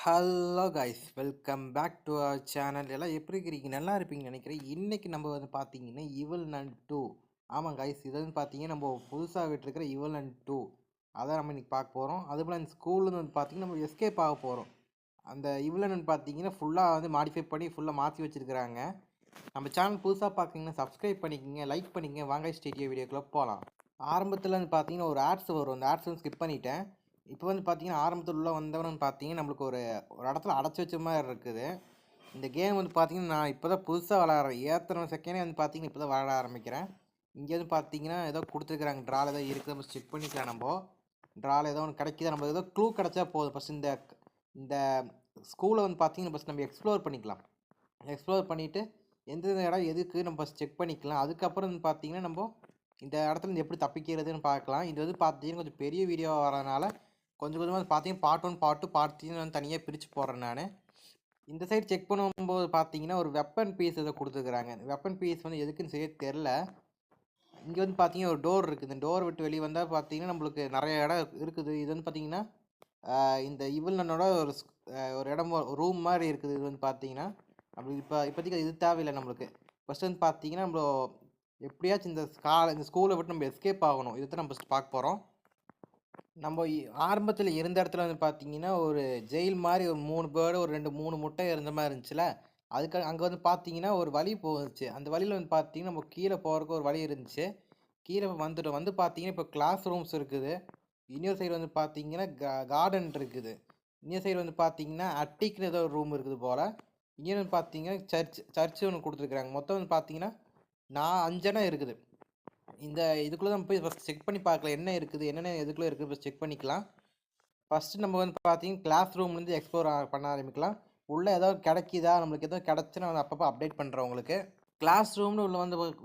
Hello guys, welcome back to our channel. எல்லாம் எப்படி இருக்கிறீங்க? நல்லா இருப்பீங்கன்னு நினைக்கிறேன். இன்றைக்கி நம்ம பார்த்தீங்கன்னா ஈவில் நன் 2. ஆமாம் கைஸ், இது பார்த்தீங்கன்னா நம்ம புதுசாக விட்டுருக்கிற ஈவில் நன் 2 அதான் நம்ம இன்றைக்கி பார்க்க போகிறோம். அதுபோல் இந்த ஸ்கூல்லேருந்து பார்த்தீங்கன்னா நம்ம எஸ்கேப் ஆக போகிறோம். அந்த ஈவில் பார்த்தீங்கன்னா ஃபுல்லாக மாடிஃபை பண்ணி ஃபுல்லாக மாற்றி வச்சுருக்கிறாங்க. நம்ம சேனல் புதுசாக பார்க்குறீங்கன்னா சப்ஸ்கிரைப் பண்ணிக்கோங்க, லைக் பண்ணிக்கங்க. வாங்க ஸ்டேடியோ வீடியோக்குள்ளே போகலாம். ஆரம்பத்தில் பார்த்தீங்கன்னா ஒரு ஆட்ஸ் வரும். அந்த ஆட்ஸ் ஸ்கிப் பண்ணிட்டேன். இப்போ பார்த்தீங்கன்னா ஆரம்பத்தில் உள்ள வந்தவனு பார்த்தீங்கன்னா நம்மளுக்கு ஒரு இடத்துல அடைச்சி வச்ச மாதிரி இருக்குது. இந்த கேம் பார்த்தீங்கன்னா நான் இப்போ தான் புதுசாக விளாட்றேன். ஏற்றுன செகண்டே பார்த்தீங்கன்னா இப்போ தான் விளாட ஆரம்பிக்கிறேன். இங்கே பார்த்தீங்கன்னா ஏதோ கொடுத்துருக்குறாங்க. ட்ரால் ஏதோ இருக்குது, நம்ம செக் பண்ணிக்கலாம். நம்ம ட்ரால் ஏதோ ஒன்று கிடைக்கிது, நம்ம ஏதோ க்ளூ கிடச்சா போதும். ஃபஸ்ட் இந்த ஸ்கூலை பார்த்தீங்கன்னா ஃபஸ்ட் நம்ம எக்ஸ்ப்ளோர் பண்ணிக்கலாம். எக்ஸ்ப்ளோர் பண்ணிவிட்டு எந்தெந்த இடம் எதுக்கு நம்ம ஃபஸ்ட் செக் பண்ணிக்கலாம். அதுக்கப்புறம் பார்த்தீங்கன்னா நம்ம இந்த இடத்துல எப்படி தப்பிக்கிறதுன்னு பார்க்கலாம். இது பார்த்தீங்கன்னா கொஞ்சம் பெரிய வீடியோவாக வரதுனால கொஞ்சம் கொஞ்சமாக பார்த்தீங்கன்னா பார்ட் 1 பார்ட் 2 பார்ட் 3 தனியாக பிரித்து போடுறேன் நான். இந்த சைடு செக் பண்ணும்போது பார்த்தீங்கன்னா ஒரு வெப்பன் பீஸ் ஏதோ கொடுத்துருக்குறாங்க. வெப்பன் பீஸ் எதுக்குன்னு சரியாக தெரில. இங்கே பார்த்தீங்கன்னா ஒரு டோர் இருக்குது. இந்த டோர் விட்டு வெளியே வந்தால் பார்த்தீங்கன்னா நம்மளுக்கு நிறைய இடம் இருக்குது. இது பார்த்தீங்கன்னா இந்த இவளனோட ஒரு இடம் ரூம் மாதிரி இருக்குது. இது பார்த்தீங்கன்னா நம்மளுக்கு இப்போதைக்கு இது தேவையில்லை. நம்மளுக்கு ஃபஸ்ட்டு பார்த்தீங்கன்னா நம்ம எப்படியாச்சும் இந்த ஸ்கூலை விட்டு நம்ம எஸ்கேப் ஆகணும். இதை தான் நம்ம ஃபஸ்ட் பார்க்க போகிறோம். நம்ம ஆரம்பத்தில் இருந்த இடத்துல பார்த்தீங்கன்னா ஒரு ஜெயில் மாதிரி ஒரு 3 பேர்டு ஒரு 2-3 முட்டை இருந்த மாதிரி இருந்துச்சுல. அதுக்கு அங்கே பார்த்தீங்கன்னா ஒரு வழி போச்சு. அந்த வழியில் பார்த்தீங்கன்னா நம்ம கீழே போகிறதுக்கு ஒரு வழி இருந்துச்சு. கீழே வந்து பார்த்தீங்கன்னா இப்போ கிளாஸ் ரூம்ஸ் இருக்குது. இன்னொரு சைடு பார்த்தீங்கன்னா கார்டன் இருக்குது. இன்னொரு சைடு பார்த்தீங்கன்னா அட்டிக்னு ஏதோ ஒரு ரூம் இருக்குது போல். இன்னொன்று பார்த்தீங்கன்னா சர்ச்சு ஒன்று கொடுத்துருக்குறாங்க. மொத்தம் பார்த்தீங்கன்னா 5 இடம் இருக்குது. இந்த இதுக்குள்ளே நம்ம போய் ஃபஸ்ட் செக் பண்ணி பார்க்கலாம் என்ன இருக்குது, என்னென்ன இதுக்குள்ளே இருக்குது ஃபஸ்ட் செக் பண்ணிக்கலாம். ஃபஸ்ட்டு நம்ம பார்த்தீங்கன்னா கிளாஸ் ரூம்லேருந்து எக்ஸ்ப்ளோர் பண்ண ஆரம்பிக்கலாம். உள்ளே ஏதாவது கிடைக்கிதா, நம்மளுக்கு எதாவது கிடச்சுன்னா அப்பப்போ அப்டேட் பண்ணுறேன் உங்களுக்கு. கிளாஸ் ரூம்னு உள்ளே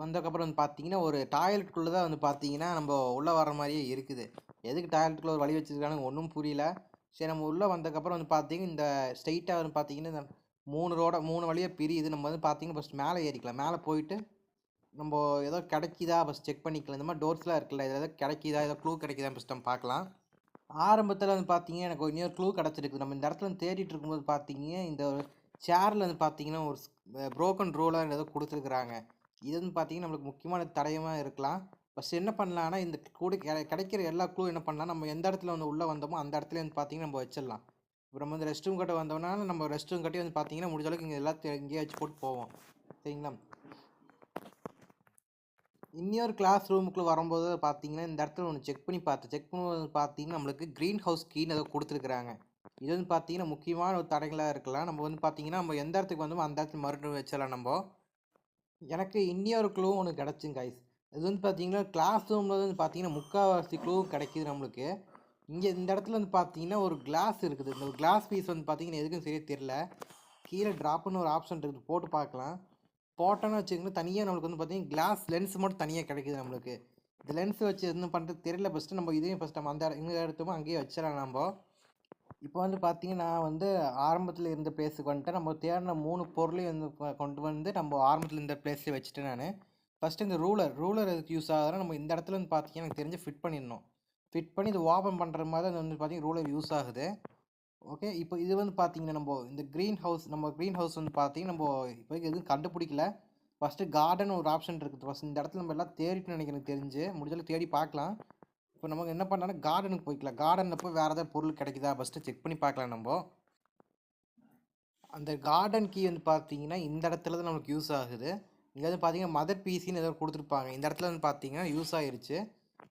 வந்ததுக்கப்புறம் பார்த்தீங்கன்னா ஒரு டாய்லெட்டுக்குள்ளே தான் பார்த்தீங்கன்னா நம்ம உள்ளே வர மாதிரியே இருக்குது. எதுக்கு டாய்லெட்டுக்குள்ளே ஒரு வழி வச்சுருக்கானு ஒன்றும் புரியல. சரி, நம்ம உள்ளே வந்ததுக்கப்புறம் பார்த்தீங்கன்னா இந்த ஸ்ட்ரைட்டாக பார்த்தீங்கன்னா இந்த 3 வழியாக பிரியுது. நம்ம பார்த்தீங்கன்னா ஃபஸ்ட் மேலே ஏறிக்கலாம். மேலே போயிட்டு நம்ம ஏதோ கிடைக்கிதா ஃபஸ்ட் செக் பண்ணிக்கலாம். இந்த மாதிரி டோர்ஸ்லாம் இருக்குல்ல, இதில் ஏதோ கிடைக்கிதா, ஏதோ க்ளூ கிடைக்கிதா ஃபஸ்ட் நம்ம பார்க்கலாம். ஆரம்பத்தில் பார்த்தீங்கன்னா எனக்கு இன்னொரு க்ளூ கிடச்சிருக்கு. நம்ம இந்த இடத்துல தேடிட்டு இருக்கும்போது பார்த்தீங்கன்னா இந்த சேரில் பார்த்தீங்கன்னா ஒரு ப்ரோக்கன் ரோலாக ஏதோ கொடுத்துருக்குறாங்க. இது பார்த்தீங்கன்னா நம்மளுக்கு முக்கியமான தடயமாக இருக்கலாம். ஃபஸ்ட் என்ன பண்ணலான்னா இந்த கிடைக்கிற எல்லா க்ளூ என்ன பண்ணலாம், நம்ம எந்த இடத்துல உள்ளே வந்தோமோ அந்த இடத்துல பார்த்தீங்கன்னா நம்ம வச்சிடலாம். இப்போ நம்ம ரெஸ்ட் ரூம் கிட்ட வந்தோம்னா நம்ம ரெஸ்ட் ரூம் கட்டி பார்த்தீங்கன்னா முடிஞ்ச அளவுக்கு இங்கே எல்லாத்தையும் இங்கேயே வச்சு போட்டு போவோம். சரிங்களா? இன்னொரு கிளாஸ் ரூமுக்குள்ளே வரும்போது பார்த்தீங்கன்னா இந்த இடத்துல ஒன்று செக் பண்ணும்போது பார்த்தீங்கன்னா நம்மளுக்கு க்ரீன் ஹவுஸ் கீன்னு ஏதோ கொடுத்துருக்குறாங்க. இது பார்த்தீங்கன்னா முக்கியமான ஒரு தடைகளாக இருக்கலாம். நம்ம பார்த்தீங்கன்னா நம்ம எந்த இடத்துக்கு வந்தோமோ அந்த இடத்துல மறுபடியும் வச்சிடலாம். நம்ம எனக்கு இன்னொரு க்ளூ ஒன்று கிடச்சிங்க கைஸ். இது பார்த்தீங்கன்னா கிளாஸ் ரூமில் பார்த்தீங்கன்னா முக்கால்வாசி க்ளூ கிடைக்கிது நம்மளுக்கு. இங்கே இந்த இடத்துல பார்த்தீங்கன்னா ஒரு கிளாஸ் இருக்குது. இந்த கிளாஸ் பீஸ் பார்த்தீங்கன்னா எதுக்கும் சரியாக தெரியல. கீழே ட்ராப்னு ஒரு ஆப்ஷன் இருக்குது, போட்டு பார்க்கலாம். போட்டோன்னு வச்சுக்கோங்க தனியாக நம்மளுக்கு பார்த்தீங்கன்னா கிளாஸ் லென்ஸ் மட்டும் தனியாக கிடைக்குது நம்மளுக்கு. இந்த லென்ஸ் வச்சு எதுவும் பண்ணுறது தெரியல. ஃபஸ்ட்டு நம்ம இதையும் ஃபஸ்ட் நம்ம எங்கே எடுத்தோமோ அங்கேயே வச்சிடலாம். நம்ம இப்போ பார்த்தீங்கன்னா ஆரம்பத்தில் இருந்த பிளேஸுக்கு வந்துட்டு நம்ம தேடின 3 பொருளையும் கொண்டு நம்ம ஆரம்பத்தில் இருந்த பிளேஸ்லேயே வச்சுட்டேன் நான். ஃபஸ்ட்டு இந்த ரூலர் எதுக்கு யூஸ் ஆகுதுன்னா நம்ம இந்த இடத்துல பார்த்தீங்கன்னா எனக்கு தெரிஞ்சு ஃபிட் பண்ணிடணும். ஃபிட் பண்ணி இது ஓப்பன் பண்ணுற மாதிரி அது பார்த்தீங்கன்னா ரூலர் யூஸ் ஆகுது. ஓகே, இப்போ இது பார்த்தீங்கன்னா நம்ம இந்த க்ரீன் ஹவுஸ் பார்த்தீங்கன்னா நம்ம இப்போதைக்கு எதுவும் கண்டுபிடிக்கல. ஃபஸ்ட்டு கார்டன் ஒரு ஆப்ஷன் இருக்குது. ஃபஸ்ட் இந்த இடத்துல நம்ம எல்லாம் தேடிட்டு நினைக்கிறேன், தெரிஞ்சு முடிஞ்சாலும் தேடி பார்க்கலாம். இப்போ நமக்கு என்ன பண்ணலாம்னா கார்டனுக்கு போய்க்கலாம். கார்டனில் போய் வேறு ஏதாவது பொருள் கிடைக்குதா ஃபஸ்ட்டு செக் பண்ணி பார்க்கலாம். நம்ம அந்த கார்டன் கீ பார்த்தீங்கன்னா இந்த இடத்துல தான் நமக்கு யூஸ் ஆகுது. இங்கே பார்த்தீங்கன்னா மதர் பிசின்னு ஏதோ கொடுத்துருப்பாங்க. இந்த இடத்துல பார்த்தீங்கன்னா யூஸ் ஆகிருச்சு.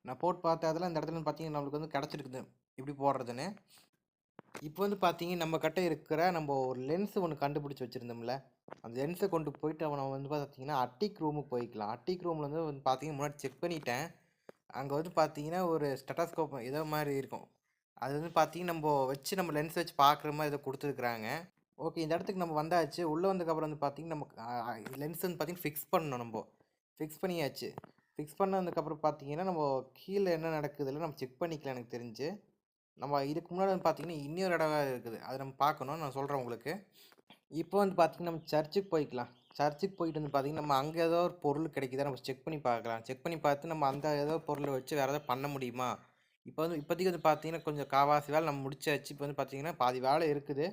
நான் போட்டு பார்த்ததில் இந்த இடத்துல பார்த்தீங்கன்னா நம்மளுக்கு கிடச்சிருக்குது இப்படி போடுறதுன்னு. இப்போ பார்த்தீங்கன்னா நம்ம கிட்ட இருக்கிற நம்ம ஒரு லென்ஸு ஒன்று கண்டுபிடிச்சி வச்சுருந்தோம்ல, அந்த லென்ஸை கொண்டு போயிட்டு அவனை பார்த்தீங்கன்னா அட்டிக் ரூமுக்கு போய்க்கலாம். அட்டிக் ரூமில் பார்த்தீங்கன்னா முன்னாடி செக் பண்ணிட்டேன். அங்கே பார்த்தீங்கன்னா ஒரு ஸ்டெட்டாஸ்கோப் ஏதோ மாதிரி இருக்கும். அது பார்த்தீங்கன்னா நம்ம வச்சு நம்ம லென்ஸ் வச்சு பார்க்குற மாதிரி ஏதோ கொடுத்துருக்குறாங்க. ஓகே, இந்த இடத்துக்கு நம்ம வந்தாச்சு. உள்ளே வந்ததுக்கப்புறம் பார்த்தீங்கன்னா நம்ம லென்ஸ் பார்த்தீங்கன்னா ஃபிக்ஸ் பண்ணணும். நம்ம ஃபிக்ஸ் பண்ணியாச்சு. ஃபிக்ஸ் பண்ணதுக்கப்புறம் பார்த்தீங்கன்னா நம்ம கீழே என்ன நடக்குதுல்ல நம்ம செக் பண்ணிக்கலாம். எனக்கு தெரிஞ்சு நம்ம இதுக்கு முன்னாடி பார்த்தீங்கன்னா இன்னொரு இடம் இருக்குது, அதை நம்ம பார்க்கணும். நான் சொல்கிறேன் உங்களுக்கு. இப்போ பார்த்தீங்கன்னா நம்ம சர்ச்சுக்கு போய்க்கலாம். சர்ச்சுக்கு போயிட்டு பார்த்தீங்கன்னா நம்ம அங்கே ஏதோ ஒரு பொருள் கிடைக்குதா நம்ம செக் பண்ணி பார்க்கலாம். செக் பண்ணி பார்த்து நம்ம அந்த ஏதோ பொருளை வச்சு வேறு ஏதாவது பண்ண முடியுமா. இப்போதைக்கு பார்த்தீங்கன்னா கொஞ்சம் காவாசி வேலை நம்ம முடிச்சாச்சு. இப்போ பார்த்தீங்கன்னா பாதி வேலை இருக்குது.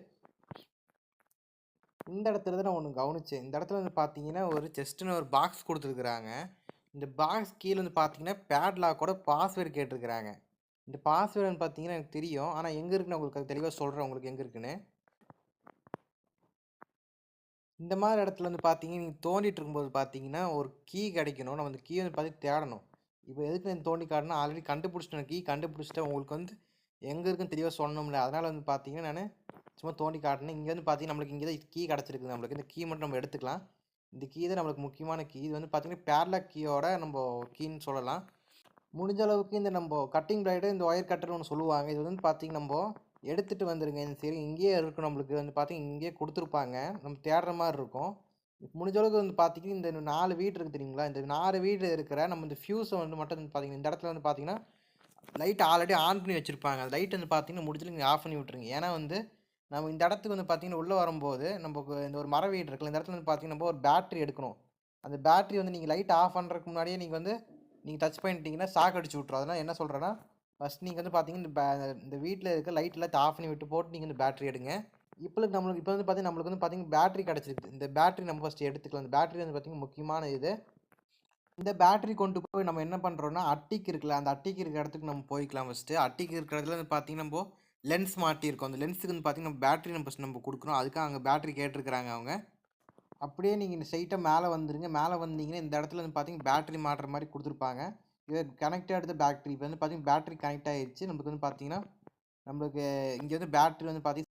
இந்த இடத்துல தான் நான் ஒன்று கவனிச்சேன். இந்த இடத்துல வந்து பார்த்தீங்கன்னா, ஒரு செஸ்ட்டுன்னு ஒரு பாக்ஸ் குடுத்துருக்குறாங்க. இந்த பாக்ஸ் கீழ வந்து பார்த்தீங்கன்னா, பேட்லாக்கோட பாஸ்வேர்ட் கேட்டிருக்கிறாங்க. இந்த பாஸ்வேர்டு வந்து பார்த்தீங்கன்னா, எனக்கு தெரியும். ஆனா எங்க இருக்குன்னு நான் உங்களுக்கு அது தெளிவா சொல்றேன் உங்களுக்கு எங்க இருக்குன்னு. இந்த மாரி இடத்துல வந்து பார்த்தீங்கன்னா, நீங்க தோண்டிட்டு இருக்கும்போது பார்த்தீங்கன்னா, ஒரு கீ கிடைக்கணும். நம்ம அந்த கீ வந்து பார்த்து தேடணும். இப்போ எதுக்கு நான் தோண்டி காட்டுனா, ஆல்ரெடி கண்டுபிடிச்சிட்டேன். கீ கண்டுபிடிச்சுட்டேன். உங்களுக்கு வந்து எங்க இருக்குன்னு தெளிவா சொல்லணும்ல. அதனால வந்து பார்த்தீங்கன்னா, நானு சும்மா தோண்டி காட்டுனேன். இங்க வந்து பார்த்தீங்கன்னா, நம்மளுக்கு இங்க தான் கீ கிடைச்சிருக்கு நம்மளுக்கு. இந்த கீ மட்டும் நம்ம எடுத்துக்கலாம். இந்த கீ தான் நம்மளுக்கு முக்கியமான கீ. இது வந்து பார்த்தீங்கன்னா, பேட்லாக் கீயோட நம்ப கீன்னு சொல்லலாம். முடிஞ்ச அளவுக்கு இந்த நம்ப கட்டிங் பிளேடு, இந்த ஒயர் கட்டர்ன்னு ஒண்ணு சொல்லுவாங்க. இது வந்து பார்த்தீங்கன்னா, நம்போ எடுத்துட்டு வந்துருங்க. சரி இங்கேயே இருக்கும் நம்மளுக்கு வந்து பார்த்தீங்கன்னா, இங்கேயே குடுத்துருப்பாங்க. நம்ம தேடுற மாரி இருக்கும். முடிஞ்ச அளவுக்கு வந்து பார்த்தீங்கன்னா, இந்த 4 வீடு இருக்கு தெரியுங்களா? இந்த 4 வீடு இருக்கிற நம்ம இந்த ஃபியூஸ வந்து மட்டும் வந்து பார்த்தீங்கன்னா, இந்த இடத்துல வந்து பார்த்தீங்கன்னா, லைட் ஆல்ரெடி ஆன் பண்ணி வச்சிருப்பாங்க. அந்த லைட் வந்து பார்த்தீங்கன்னா, முடிஞ்ச அளவுக்கு நீங்க ஆஃப் பண்ணி விட்டுருங்க. ஏன்னா வந்து, நம்ம இந்த இடத்துக்கு வந்து பார்த்தீங்கன்னா, உள்ள வரும்போது நமக்கு இந்த ஒரு மர வீடு இருக்குல்ல, இந்த இடத்துல வந்து பார்த்தீங்கன்னா, நம்ம ஒரு பேட்டரி எடுக்கணும். அந்த பேட்டரி வந்து நீங்க லைட் ஆஃப் பண்றதுக்கு முன்னாடியே நீங்க வந்து நீங்க டச் பண்ணிட்டீங்கன்னா, ஷாக் அடிச்சு விட்டுரும். அதனால என்ன சொல்றேன்னா, ஃபர்ஸ்ட் நீங்க வந்து பார்த்தீங்கன்னா, இந்த வீட்ல இருக்க லைட் எல்லாத்தையும் ஆஃப் பண்ணி விட்டு போட்டு நீங்க இந்த பேட்டரி எடுங்க. நம்மளுக்கு இப்ப வந்து பார்த்தீங்கன்னா, நம்மளுக்கு வந்து பார்த்தீங்கன்னா, பேட்டரி கிடைச்சிருக்கு. இந்த பேட்டரி நம்ம ஃபர்ஸ்ட் எடுத்துக்கலாம். இந்த பேட்டரி வந்து பார்த்தீங்கன்னா, முக்கியமான இது. இந்த பேட்டரி கொண்டு போய் நம்ம என்ன பண்றோம்னா, அட்டிக்கு இருக்குல்ல, அந்த அட்டிக்கு இருக்கிற இடத்துக்கு நம்ம போய்க்கலாம் ஃபர்ஸ்ட்டு. அட்டிக்கு இருக்கிற இடத்துல வந்து பார்த்தீங்கன்னா, நம்போ லென்ஸ் மாட்டியிருக்கும். அந்த லென்ஸுக்கு வந்து பார்த்தீங்கன்னா, பேட்டரி நம்ம ஃபர்ஸ்ட் நம்ம குடுக்குறோம். அதுக்காக அங்க பேட்டரி கேட்டிருக்கிறாங்க அவங்க. அப்படியே நீங்க ஸ்ட்ரெயிட்டா மேல வந்துருங்க. மேல வந்தீங்கன்னா, இந்த இடத்துல வந்து பார்த்தீங்கன்னா, பேட்டரி மாட்டுற மாரி குடுத்துருப்பாங்க. இது கனெக்டட் த பேட்டரி. இப்ப வந்து பார்த்தீங்கன்னா, பேட்டரி கனெக்ட் ஆயிருச்சு. நமக்கு வந்து பார்த்தீங்கன்னா, நம்மளுக்கு இங்க வந்து பேட்டரி வந்து பார்த்தீங்கன்னா